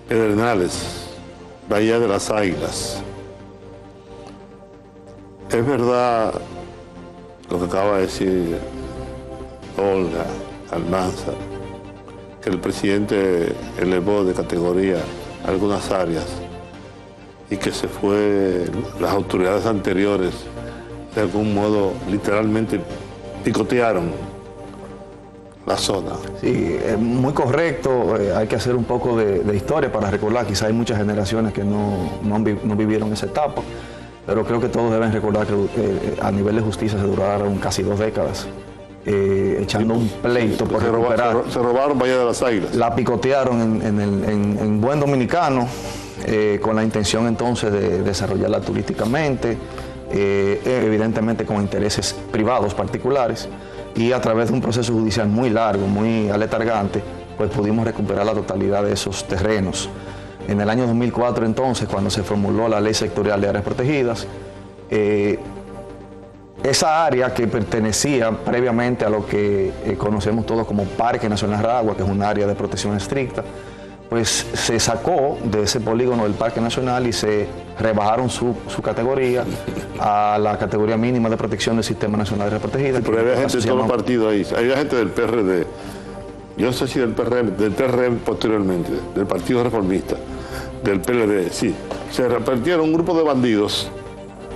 Pedernales, Bahía de las Águilas. Es verdad lo que acaba de decir Olga Almanza, que el presidente elevó de categoría algunas áreas y que las autoridades anteriores de algún modo literalmente picotearon la zona. Sí, es muy correcto. Hay que hacer un poco de historia para recordar. Quizá hay muchas generaciones que no vivieron esa etapa, pero creo que todos deben recordar que a nivel de justicia se duraron casi 2 décadas echando un pleito por recuperar. Se robaron Bahía de las Águilas. La picotearon en buen dominicano, con la intención entonces de desarrollarla turísticamente, evidentemente con intereses privados particulares, y a través de un proceso judicial muy largo, muy aletargante, pues pudimos recuperar la totalidad de esos terrenos. En el año 2004 entonces, cuando se formuló la Ley Sectorial de Áreas Protegidas, esa área que pertenecía previamente a lo que conocemos todos como Parque Nacional Aragua, que es un área de protección estricta, pues se sacó de ese polígono del Parque Nacional y se rebajaron su categoría a la categoría mínima de protección del Sistema Nacional de Áreas Protegidas. Sí, pero había gente de todos los partidos ahí, había gente del PRD, yo no sé si del PRM posteriormente, del Partido Reformista, del PLD, sí. Se repartieron un grupo de bandidos,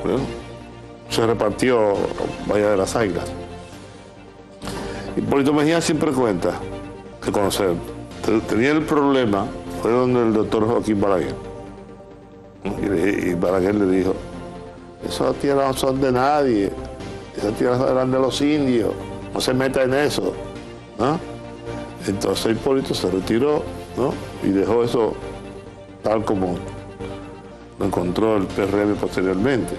¿no? Se repartió Bahía de las Águilas. Hipólito Mejía siempre cuenta que conocer. Tenía el problema, fue donde el doctor Joaquín Balaguer. Y Balaguer le dijo, esas tierras no son de nadie, esas tierras eran de los indios, no se meta en eso, ¿no? Entonces Hipólito se retiró, ¿no? Y dejó eso tal como lo encontró el PRM posteriormente.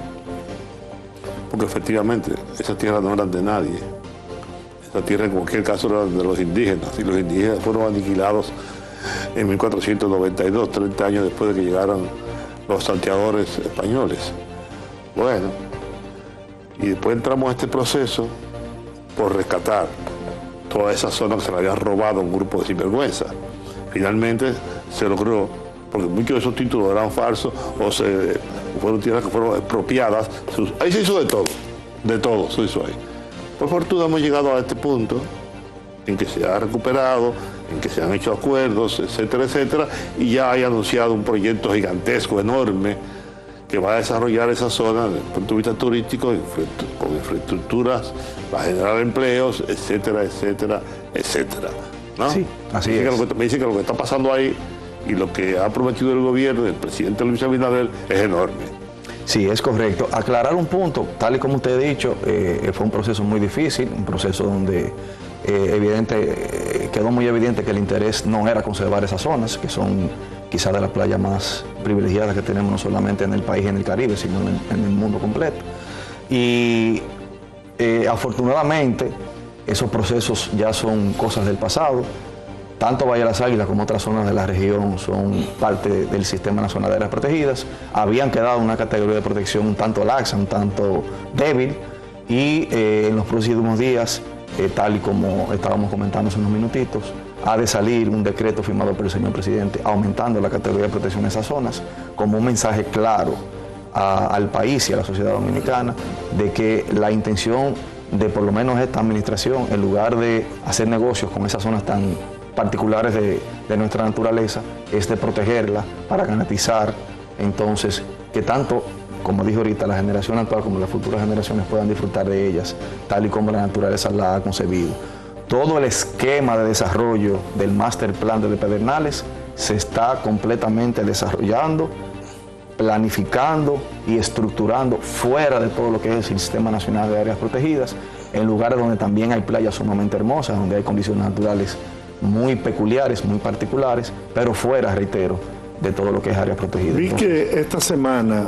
Porque efectivamente esas tierras no eran de nadie. Esas tierras en cualquier caso eran de los indígenas, y los indígenas fueron aniquilados en 1492, 30 años después de que llegaran los salteadores españoles. Bueno, y después entramos a este proceso por rescatar toda esa zona que se le habían robado a un grupo de sinvergüenza. Finalmente se logró, porque muchos de esos títulos eran falsos o fueron tierras que fueron expropiadas. Ahí se hizo de todo se hizo ahí. Por fortuna hemos llegado a este punto en que se ha recuperado, en que se han hecho acuerdos, etcétera, etcétera, y ya hay anunciado un proyecto gigantesco, enorme, que va a desarrollar esa zona desde el punto de vista turístico, con infraestructuras, va a generar empleos, etcétera, etcétera, etcétera, ¿no? Sí, así es. Me dice que lo que está pasando ahí y lo que ha prometido el gobierno del presidente Luis Abinader es enorme. Sí, es correcto. Aclarar un punto, tal y como usted ha dicho, fue un proceso muy difícil, un proceso donde quedó muy evidente que el interés no era conservar esas zonas, que son quizás de las playas más privilegiadas que tenemos no solamente en el país y en el Caribe, sino en el mundo completo. Y afortunadamente esos procesos ya son cosas del pasado. Tanto Bahía de las Águilas como otras zonas de la región son parte del Sistema Nacional de Áreas Protegidas. Habían quedado una categoría de protección un tanto laxa, un tanto débil, y en los próximos días, tal y como estábamos comentando hace unos minutitos, ha de salir un decreto firmado por el señor presidente aumentando la categoría de protección de esas zonas, como un mensaje claro al país y a la sociedad dominicana de que la intención de por lo menos esta administración, en lugar de hacer negocios con esas zonas tan particulares de nuestra naturaleza, es de protegerla para garantizar entonces que tanto, como dije ahorita, la generación actual como las futuras generaciones puedan disfrutar de ellas tal y como la naturaleza la ha concebido. Todo el esquema de desarrollo del Master Plan de Pedernales se está completamente desarrollando, planificando y estructurando fuera de todo lo que es el Sistema Nacional de Áreas Protegidas, en lugares donde también hay playas sumamente hermosas, donde hay condiciones naturales muy peculiares, muy particulares, pero fuera, reitero, de todo lo que es área protegida. Vi que esta semana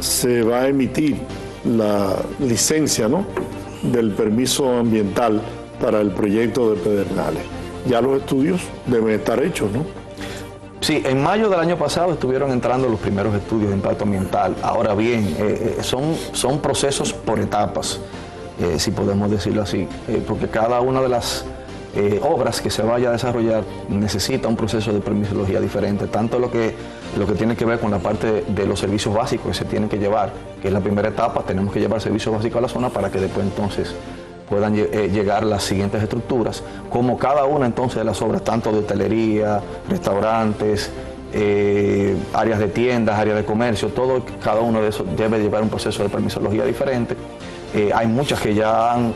se va a emitir la licencia, ¿no?, del permiso ambiental para el proyecto de Pedernales. Ya los estudios deben estar hechos, ¿no? Sí, en mayo del año pasado estuvieron entrando los primeros estudios de impacto ambiental. Ahora bien, son procesos por etapas, si podemos decirlo así, porque cada una de las obras que se vaya a desarrollar necesita un proceso de permisología diferente, tanto lo que tiene que ver con la parte de los servicios básicos que se tienen que llevar, que es la primera etapa. Tenemos que llevar servicios básicos a la zona para que después entonces puedan llegar las siguientes estructuras, como cada una entonces de las obras, tanto de hotelería, restaurantes, áreas de tiendas, áreas de comercio, cada uno de esos debe llevar un proceso de permisología diferente. Hay muchas que ya han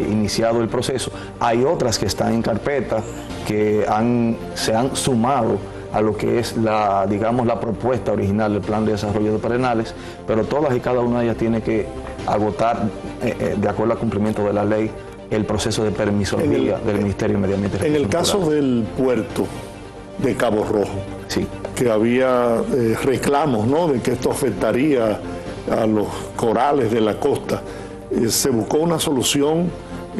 iniciado el proceso, hay otras que están en carpeta, que se han sumado a lo que es la propuesta original del Plan de Desarrollo de Pedernales, pero todas y cada una de ellas tiene que agotar, de acuerdo al cumplimiento de la ley, el proceso de permisología del Ministerio de Medio Ambiente y Recursos En el caso Naturales. del puerto de Cabo Rojo, Sí. que había reclamos, ¿no?, de que esto afectaría a los corales de la costa, ¿se buscó una solución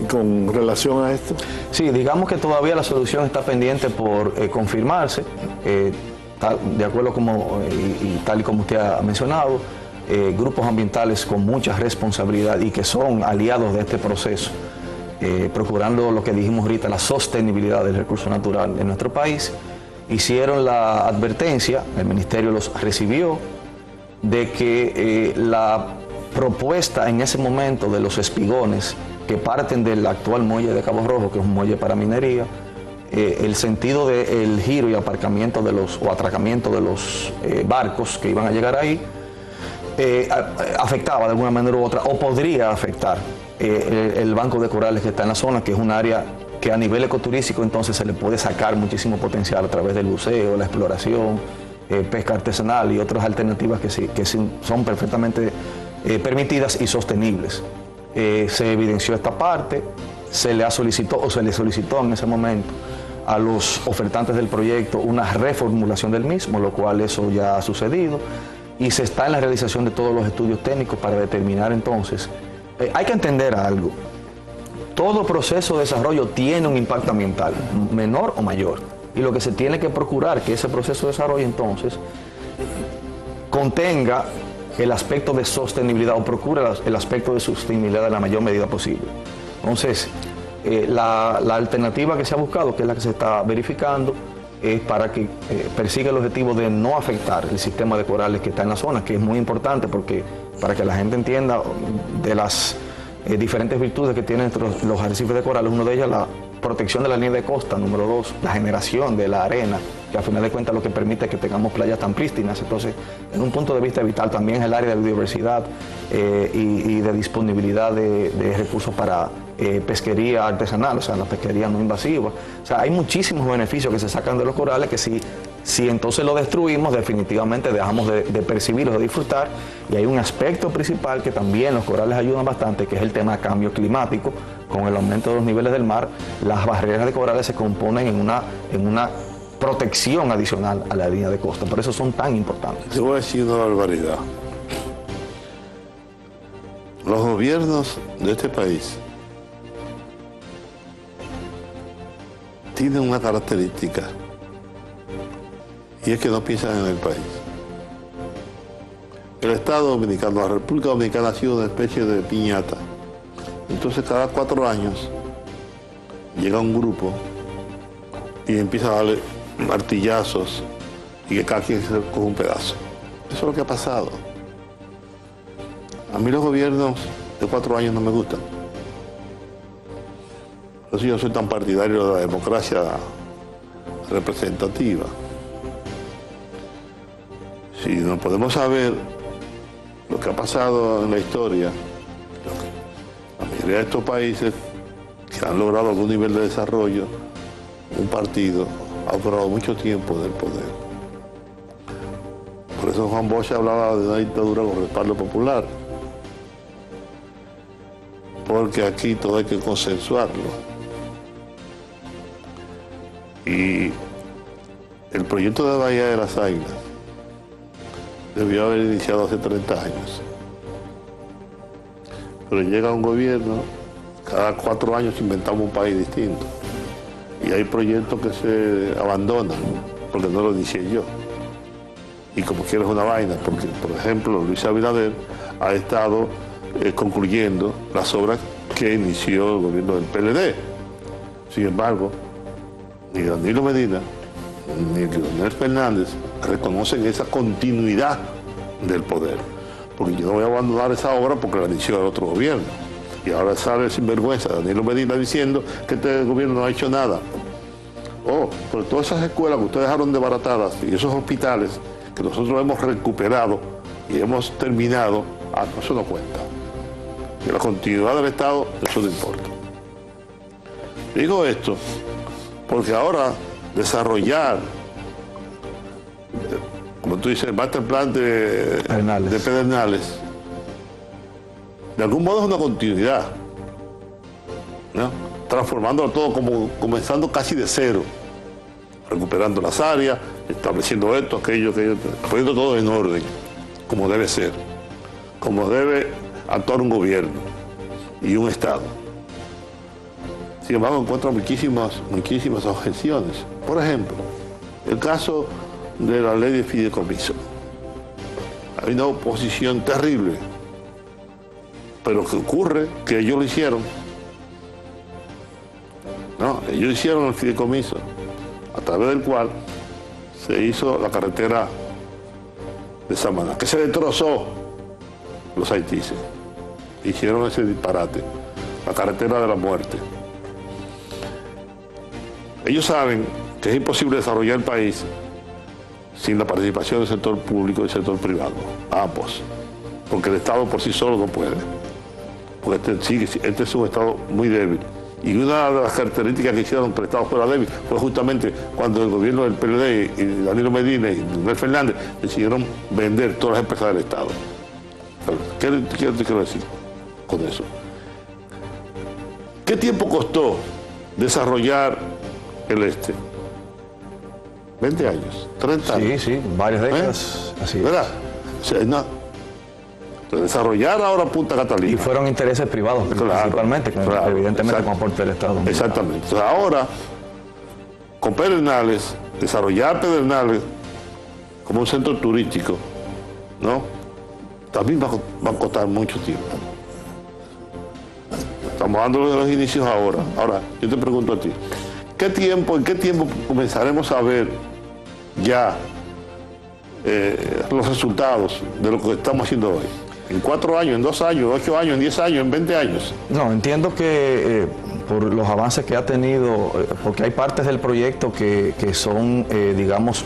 con relación a esto? Sí, digamos que todavía la solución está pendiente por confirmarse, de acuerdo tal y como usted ha mencionado, grupos ambientales con mucha responsabilidad y que son aliados de este proceso, procurando lo que dijimos ahorita, la sostenibilidad del recurso natural en nuestro país, hicieron la advertencia, el Ministerio los recibió, de que la propuesta en ese momento de los espigones que parten del actual muelle de Cabo Rojo, que es un muelle para minería, el sentido del giro y aparcamiento o atracamiento de los barcos que iban a llegar ahí, afectaba de alguna manera u otra, o podría afectar el banco de corales que está en la zona, que es un área que a nivel ecoturístico entonces se le puede sacar muchísimo potencial a través del buceo, la exploración, pesca artesanal y otras alternativas que son perfectamente permitidas y sostenibles. Se evidenció esta parte, se le solicitó en ese momento a los ofertantes del proyecto una reformulación del mismo, lo cual eso ya ha sucedido, y se está en la realización de todos los estudios técnicos para determinar entonces. Hay que entender algo, todo proceso de desarrollo tiene un impacto ambiental, menor o mayor, y lo que se tiene que procurar que ese proceso de desarrollo entonces contenga el aspecto de sostenibilidad o procura el aspecto de sostenibilidad en la mayor medida posible. Entonces, la alternativa que se ha buscado, que es la que se está verificando, es para que persiga el objetivo de no afectar el sistema de corales que está en la zona, que es muy importante porque para que la gente entienda de las diferentes virtudes que tienen los arrecifes de corales, uno de ellas la protección de la línea de costa, número 2, la generación de la arena, que a final de cuentas lo que permite que tengamos playas tan prístinas. Entonces, en un punto de vista vital también es el área de biodiversidad y de disponibilidad de recursos para pesquería artesanal, o sea, la pesquería no invasiva. O sea, hay muchísimos beneficios que se sacan de los corales que si entonces lo destruimos, definitivamente dejamos de percibirlos, de disfrutar. Y hay un aspecto principal que también los corales ayudan bastante, que es el tema de cambio climático. Con el aumento de los niveles del mar, las barreras de corales se componen en una protección adicional a la línea de costa. Por eso son tan importantes. Te voy a decir una barbaridad. Los gobiernos de este país tienen una característica, y es que no piensan en el país. El Estado Dominicano, la República Dominicana, ha sido una especie de piñata. Entonces, cada 4 años llega un grupo y empieza a darle martillazos y que cada quien se coge un pedazo. Eso es lo que ha pasado. A mí los gobiernos de 4 años no me gustan. Por eso yo soy tan partidario de la democracia representativa. Si no podemos saber lo que ha pasado en la historia, la mayoría de estos países que han logrado algún nivel de desarrollo, un partido ha durado mucho tiempo en el poder. Por eso Juan Bosch hablaba de una dictadura con respaldo popular, porque aquí todo hay que consensuarlo. Y el proyecto de Bahía de las Águilas debió haber iniciado hace 30 años. Pero llega un gobierno, cada 4 años inventamos un país distinto. Y hay proyectos que se abandonan porque no lo inicié yo. Y como quieres una vaina, porque por ejemplo Luis Abinader ha estado concluyendo las obras que inició el gobierno del PLD. Sin embargo, ni Danilo Medina ni Leonel Fernández reconocen esa continuidad del poder. Porque yo no voy a abandonar esa obra porque la inició el otro gobierno. Y ahora sale sinvergüenza Danilo Medina diciendo que este gobierno no ha hecho nada. Oh, pero todas esas escuelas que ustedes dejaron desbaratadas y esos hospitales que nosotros hemos recuperado y hemos terminado, eso no cuenta. Y la continuidad del Estado, eso no importa. Digo esto porque ahora desarrollar, como tú dices, el master plan de Pedernales, de algún modo es una continuidad, ¿no? Transformándolo todo, como comenzando casi de cero, recuperando las áreas, estableciendo esto, aquello, poniendo todo en orden, como debe ser, como debe actuar un gobierno y un Estado. Sin embargo, encuentro muchísimas objeciones. Por ejemplo, el caso de la ley de fideicomiso. Hay una oposición terrible, pero ¿qué ocurre? Que ellos lo hicieron. No, ellos hicieron el fideicomiso, a través del cual se hizo la carretera de Samaná, que se destrozó los haitises. Hicieron ese disparate, la carretera de la muerte. Ellos saben que es imposible desarrollar el país sin la participación del sector público y del sector privado, ambos, porque el Estado por sí solo no puede, porque este es un Estado muy débil. Y una de las características que hicieron que el Estado fuera débil fue justamente cuando el gobierno del PLD y Danilo Medina y Leonel Fernández decidieron vender todas las empresas del Estado. ¿Qué te quiero decir con eso? ¿Qué tiempo costó desarrollar el este? 20 años, 30 años. Sí, varias décadas. Así es. ¿Verdad? O sea, no. Desarrollar ahora Punta Catalina. Y fueron intereses privados principalmente, evidentemente con aporte del Estado. Exactamente. Entonces ahora, con Pedernales, desarrollar Pedernales como un centro turístico, ¿no? También va a costar mucho tiempo. Estamos dando de los inicios ahora. Ahora, yo te pregunto a ti, ¿en qué tiempo comenzaremos a ver ya los resultados de lo que estamos haciendo hoy? ¿En 4 años, en 2 años, 8 años, en 10 años, en 20 años? No, entiendo que por los avances que ha tenido, porque hay partes del proyecto que son, digamos,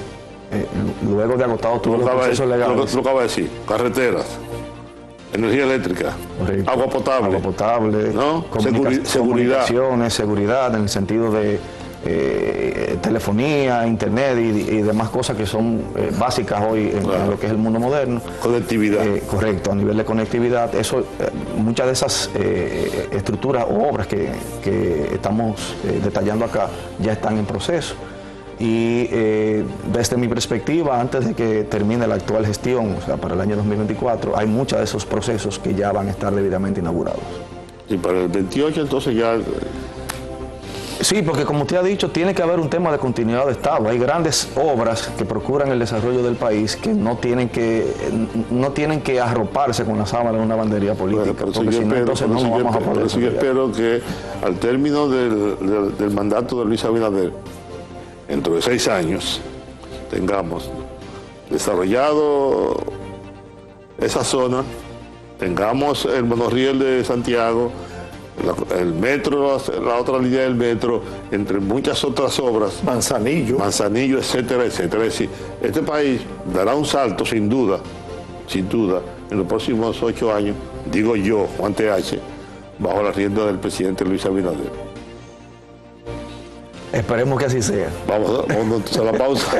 luego de agotado todos los procesos legales. Lo acaba de decir, carreteras, energía eléctrica, correcto, agua potable, ¿no? Seguridad en el sentido de telefonía, internet y demás cosas que son básicas hoy en lo que es el mundo moderno. Conectividad. Correcto, a nivel de conectividad. Eso, muchas de esas estructuras o obras que estamos detallando acá ya están en proceso. Y desde mi perspectiva, antes de que termine la actual gestión, o sea, para el año 2024, hay muchos de esos procesos que ya van a estar debidamente inaugurados. Y para el 28 entonces ya... Sí, porque como usted ha dicho, tiene que haber un tema de continuidad de Estado. Hay grandes obras que procuran el desarrollo del país que no tienen que arroparse con la sábana de una bandería política. Porque si no, entonces no nos vamos a poder desarrollar. Yo espero que al término del mandato de Luis Abinader, dentro de 6 años, tengamos desarrollado esa zona, tengamos el monorriel de Santiago, el metro, la otra línea del metro, entre muchas otras obras. Manzanillo, etcétera, etcétera. Es decir, este país dará un salto sin duda, en los próximos 8 años, digo yo, Juan TH, bajo la rienda del presidente Luis Abinader. Esperemos que así sea. Vamos a la pausa.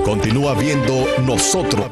Continúa viendo Nosotros.